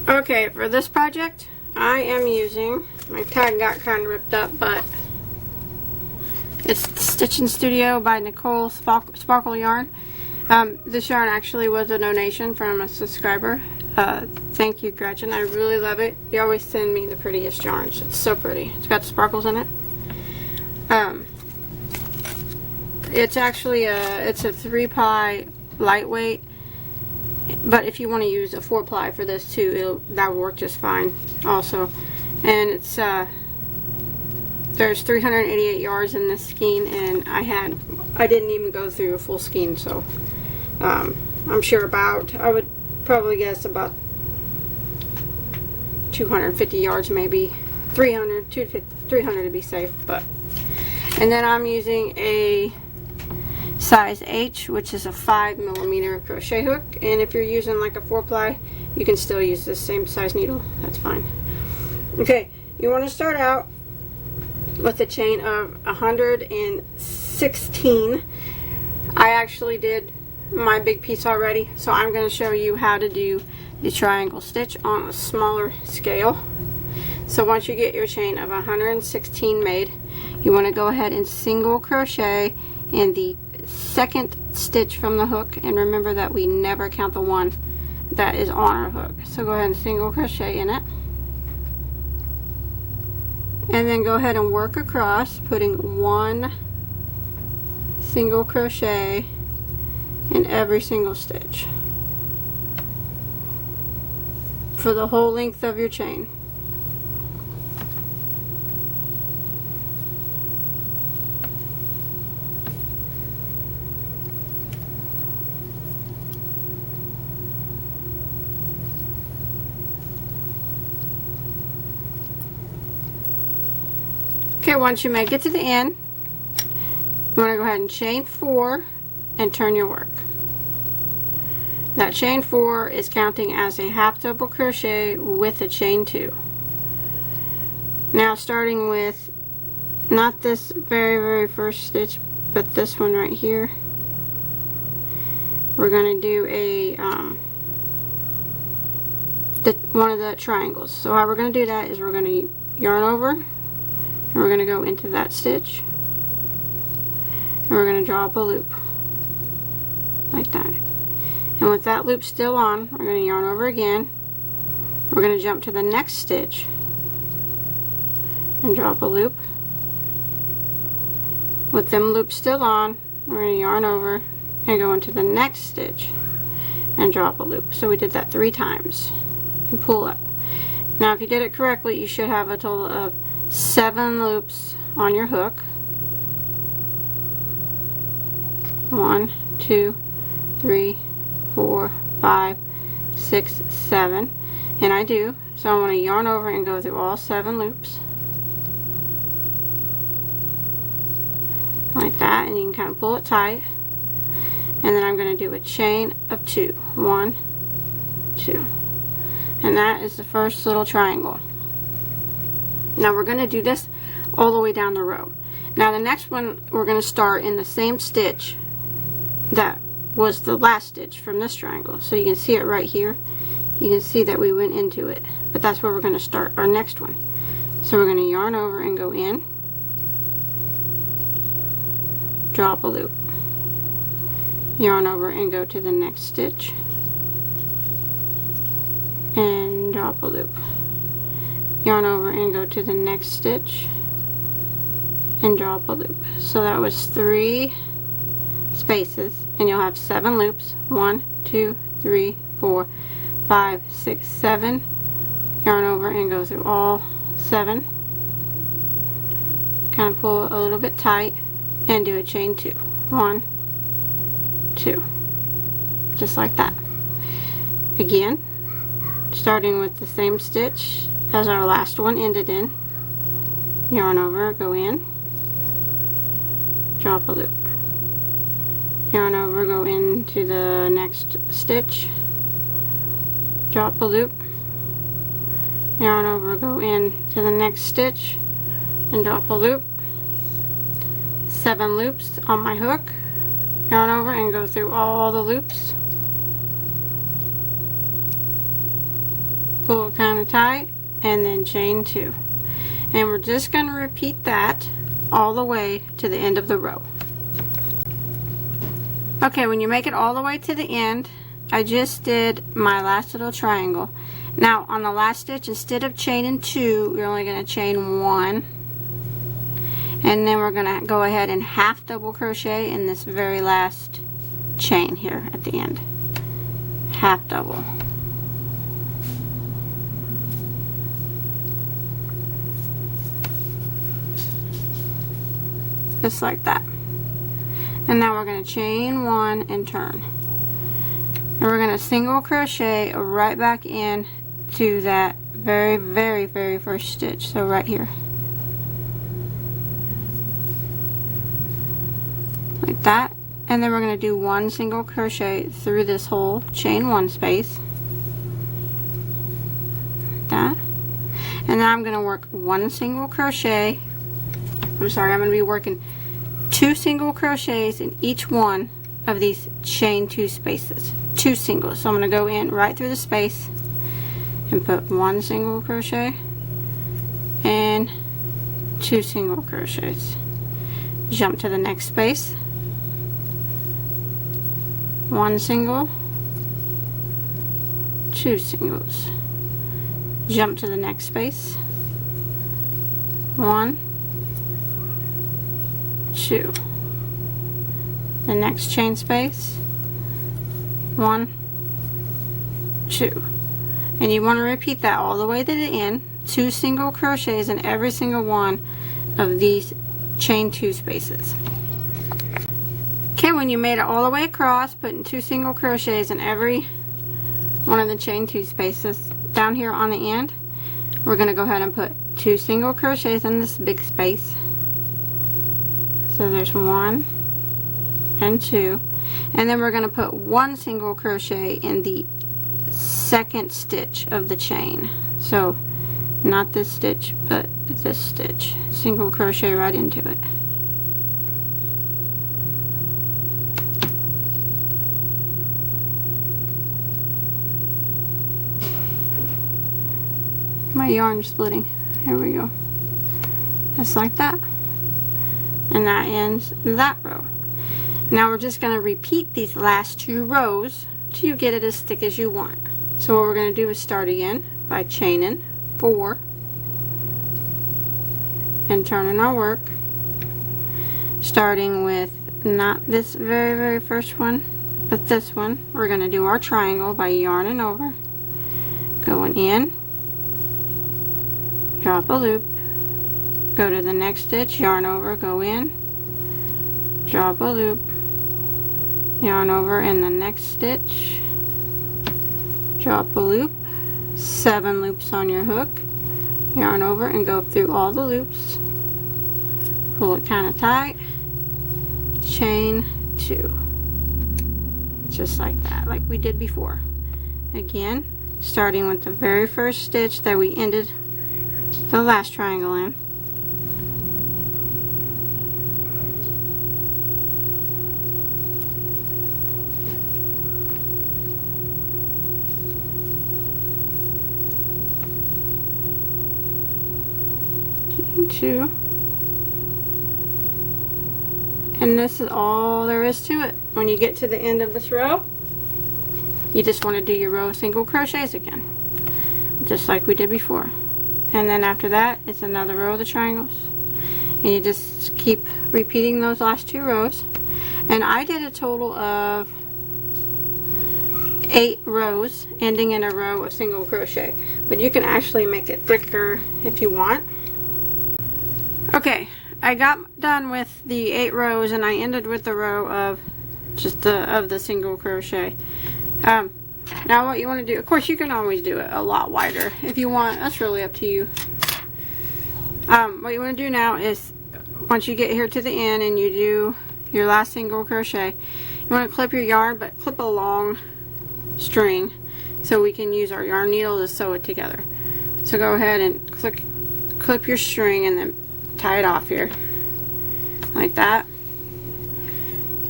Okay, for this project, I am using, my tag got kind of ripped up, but it's Stitching Studio by Nicole Sparkle Yarn. This yarn actually was a donation from a subscriber. Thank you, Gretchen. I really love it. You always send me the prettiest yarns. It's so pretty. It's got the sparkles in it. It's actually it's a 3-ply lightweight, but if you want to use a 4-ply for this too, that would work just fine also. And it's there's 388 yards in this skein, and I didn't even go through a full skein, so I'm sure I would probably guess about 250 yards, maybe 300 to be safe. And then I'm using a size H, which is a 5mm crochet hook, and if you're using like a 4-ply, you can still use this same size needle. That's fine. Okay, you want to start out with a chain of 116. I actually did my big piece already, so I'm going to show you how to do the triangle stitch on a smaller scale. So once you get your chain of 116 made, you want to go ahead and single crochet in the second stitch from the hook, and remember that we never count the one that is on our hook. So go ahead and single crochet in it, and then go ahead and work across, putting 1 single crochet in every single stitch for the whole length of your chain. Okay, once you make it to the end, you want to go ahead and chain 4 and turn your work. That chain 4 is counting as a half double crochet with a chain 2. Now starting with not this very first stitch, but this one right here, we're going to do a one of the triangles. So how we're going to do that is we're going to yarn over, and we're going to go into that stitch, and we're going to draw up a loop like that. And with that loop still on, we're going to yarn over again. We're going to jump to the next stitch and draw up a loop. With them loops still on, we're going to yarn over and go into the next stitch and draw up a loop. So we did that 3 times and pull up. Now if you did it correctly, you should have a total of 7 loops on your hook. 1, 2, 3, 4, 5, 6, 7, and I do. So I want to yarn over and go through all 7 loops like that, and you can kind of pull it tight. And then I'm going to do a chain of 2. 1, 2, and that is the first little triangle. Now we're going to do this all the way down the row. Now the next one, we're going to start in the same stitch that was the last stitch from this triangle. So you can see it right here. You can see that we went into it, but that's where we're going to start our next one. So we're going to yarn over and go in, drop a loop, yarn over and go to the next stitch, and drop a loop, yarn over and go to the next stitch and drop a loop. So that was 3 spaces, and you'll have 7 loops. 1, 2, 3, 4, 5, 6, 7. Yarn over and go through all 7. Kind of pull a little bit tight and do a chain 2. 1, 2, just like that. Again, starting with the same stitch as our last one ended in. Yarn over, go in, drop a loop, yarn over, go into the next stitch, drop a loop, yarn over, go into the next stitch and drop a loop. 7 loops on my hook, yarn over and go through all the loops, pull it kind of tight, and then chain 2. And we're just going to repeat that all the way to the end of the row. Okay, when you make it all the way to the end, I just did my last little triangle. Now on the last stitch, instead of chaining 2, we're only going to chain 1, and then we're going to go ahead and half double crochet in this very last chain here at the end. Half double. Just like that. And now we're going to chain 1 and turn. And we're going to single crochet right back in to that very first stitch. So right here. Like that. And then we're going to do 1 single crochet through this whole chain 1 space. Like that. And then I'm going to work 1 single crochet. I'm sorry, I'm going to be working 2 single crochets in each one of these chain 2 spaces. 2 singles. So I'm going to go in right through the space and put 1 single crochet and 2 single crochets. Jump to the next space. 1 single, 2 singles. Jump to the next space. 1, 2. The next chain space. 1, 2. And you want to repeat that all the way to the end. 2 single crochets in every single one of these chain 2 spaces. Okay, when you made it all the way across, putting 2 single crochets in every one of the chain 2 spaces, down here on the end, we're going to go ahead and put 2 single crochets in this big space. So there's 1 and 2, and then we're going to put 1 single crochet in the second stitch of the chain. So not this stitch, but this stitch. Single crochet right into it. My yarn's splitting. Here we go. Just like that. And that ends that row. Now we're just going to repeat these last 2 rows till you get it as thick as you want. So what we're going to do is start again by chaining 4 and turning our work, starting with not this very first one, but this one. We're going to do our triangle by yarning over, going in, drop a loop, go to the next stitch, yarn over, go in, drop a loop, yarn over in the next stitch, drop a loop, 7 loops on your hook, yarn over and go through all the loops, pull it kind of tight, chain 2, just like that, like we did before. Again, starting with the very first stitch that we ended the last triangle in. Chain 2. And this is all there is to it. When you get to the end of this row, you just want to do your row of single crochets again, just like we did before. And then after that, it's another row of the triangles. And you just keep repeating those last 2 rows. And I did a total of 8 rows, ending in a row of single crochet. But you can actually make it thicker if you want. Okay, I got done with the 8 rows, and I ended with the row of just the single crochet. Now what you want to do, of course you can always do it a lot wider if you want, that's really up to you. What you want to do now is, once you get here to the end and you do your last single crochet, you want to clip your yarn, but clip a long string so we can use our yarn needle to sew it together. So go ahead and clip your string and then tie it off here like that.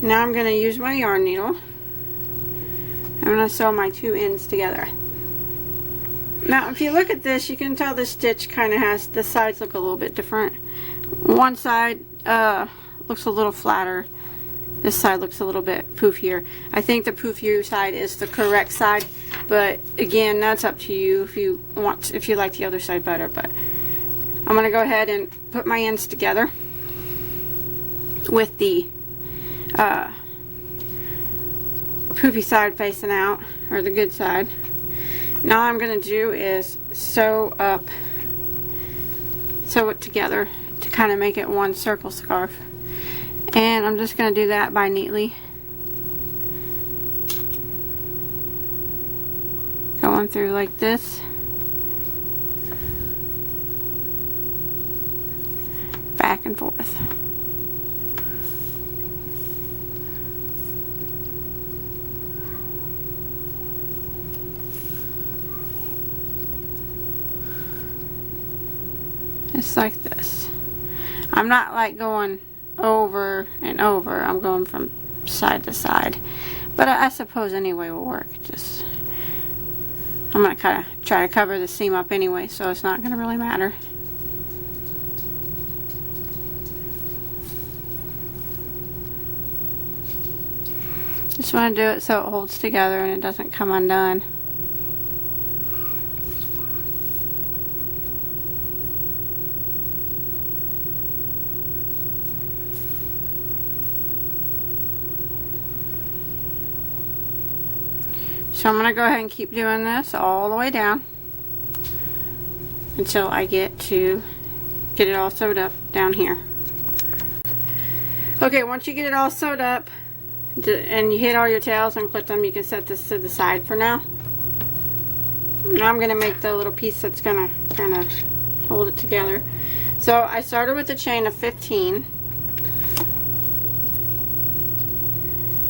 Now I'm going to use my yarn needle. I'm going to sew my 2 ends together. Now if you look at this, you can tell the stitch kind of has, the sides look a little bit different. One side looks a little flatter. This side looks a little bit poofier. I think the poofier side is the correct side, but again, that's up to you if you want, if you like the other side better. But I'm going to go ahead and put my ends together with the poofy side facing out, or the good side. Now all I'm going to do is sew it together to kind of make it one circle scarf. And I'm just going to do that by neatly going through like this. Back and forth. Just like this. I'm not like going over and over. I'm going from side to side. But I suppose any way will work. Just I'm going to kind of try to cover the seam up anyway, so it's not going to really matter. Just want to do it so it holds together and it doesn't come undone. So I'm going to go ahead and keep doing this all the way down until I get it all sewed up down here. Okay, once you get it all sewed up and you hit all your tails and clip them, you can set this to the side for now. Now I'm going to make the little piece that's going to kind of hold it together. So I started with a chain of 15.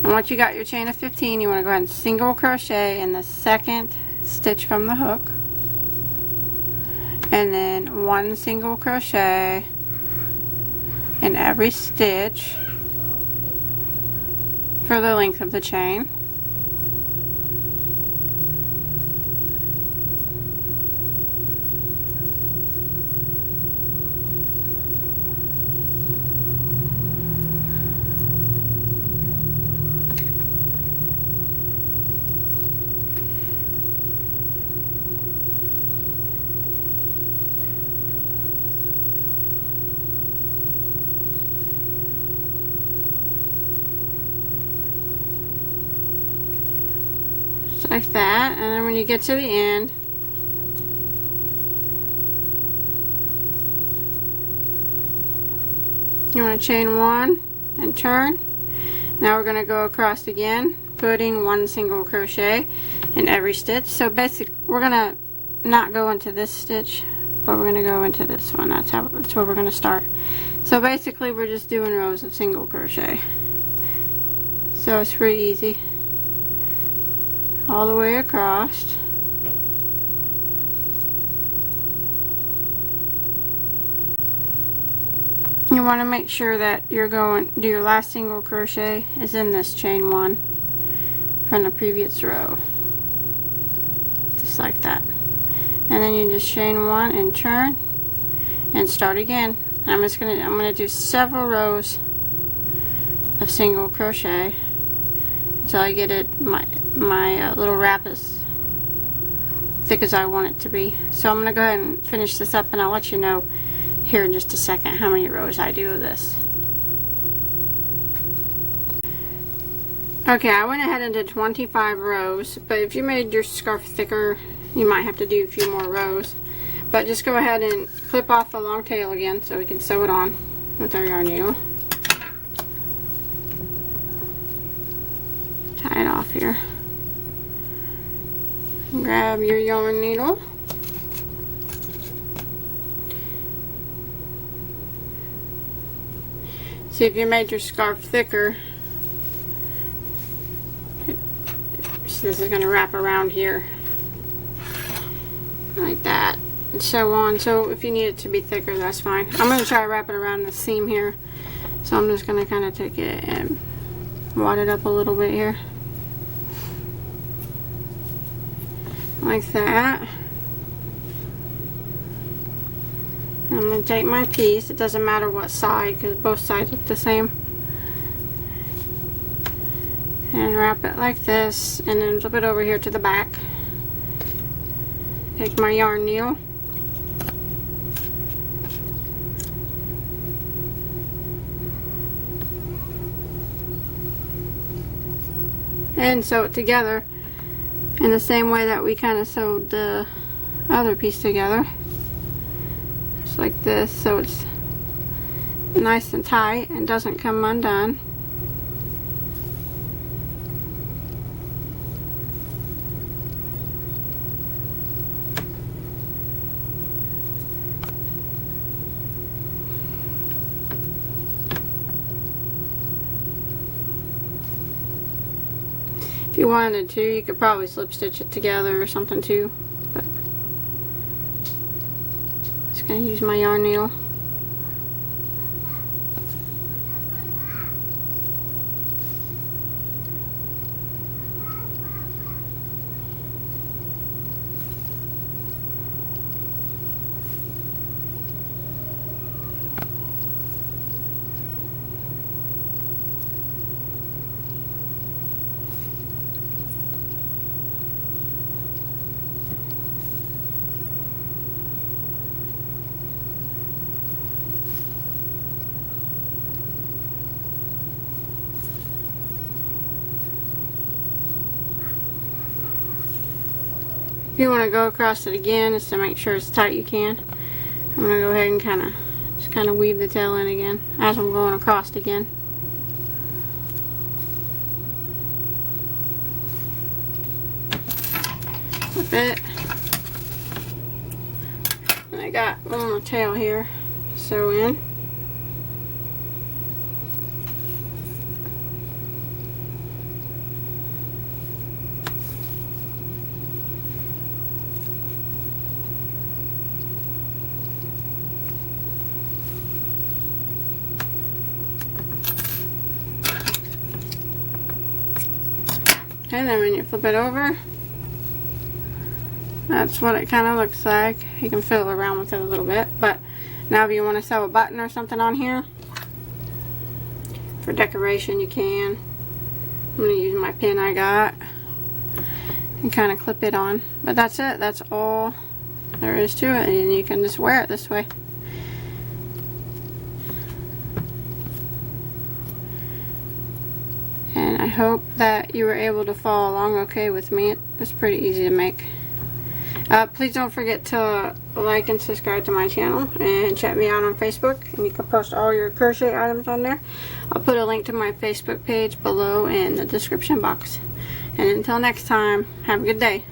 And once you got your chain of 15, you want to go ahead and single crochet in the second stitch from the hook, and then one single crochet in every stitch for the length of the chain. Like that, and then when you get to the end, you want to chain one and turn. Now we're going to go across again, putting one single crochet in every stitch. So basically we're going to not go into this stitch, but we're going to go into this one. That's where we're going to start. So basically we're just doing rows of single crochet. So it's pretty easy. All the way across. You want to make sure that you're going to do your last single crochet is in this chain one from the previous row, just like that. And then you just chain one and turn and start again. And I'm gonna do several rows of single crochet until I get it my little wrap as thick as I want it to be. So I'm going to go ahead and finish this up, and I'll let you know here in just a second how many rows I do of this. Okay, I went ahead and did 25 rows, but if you made your scarf thicker, you might have to do a few more rows. But just go ahead and clip off the long tail again so we can sew it on with our yarn needle. Tie it off here. Grab your yarn needle. See if you made your scarf thicker. So this is going to wrap around here like that and so on. So if you need it to be thicker, that's fine. I'm going to try to wrap it around the seam here. So I'm just going to kind of take it and wad it up a little bit here. Like that. I'm going to take my piece, it doesn't matter what side because both sides look the same, and wrap it like this, and then flip it over here to the back. Take my yarn needle, and sew it together in the same way that we kind of sewed the other piece together. Just like this, so it's nice and tight and doesn't come undone. If you wanted to, you could probably slip stitch it together or something too, but I'm just going to use my yarn needle. If you want to go across it again, just to make sure it's tight, you can. I'm going to go ahead and just kind of weave the tail in again as I'm going across again. Flip it. And I got one more tail here to sew in. And then when you flip it over, that's what it kind of looks like. You can fiddle around with it a little bit, but now if you want to sew a button or something on here for decoration, you can. I'm going to use my pin I got and kind of clip it on, but that's it. That's all there is to it, and you can just wear it this way. And I hope that you were able to follow along okay with me. It was pretty easy to make. Please don't forget to like and subscribe to my channel, and check me out on Facebook, and you can post all your crochet items on there. I'll put a link to my Facebook page below in the description box. And until next time, have a good day.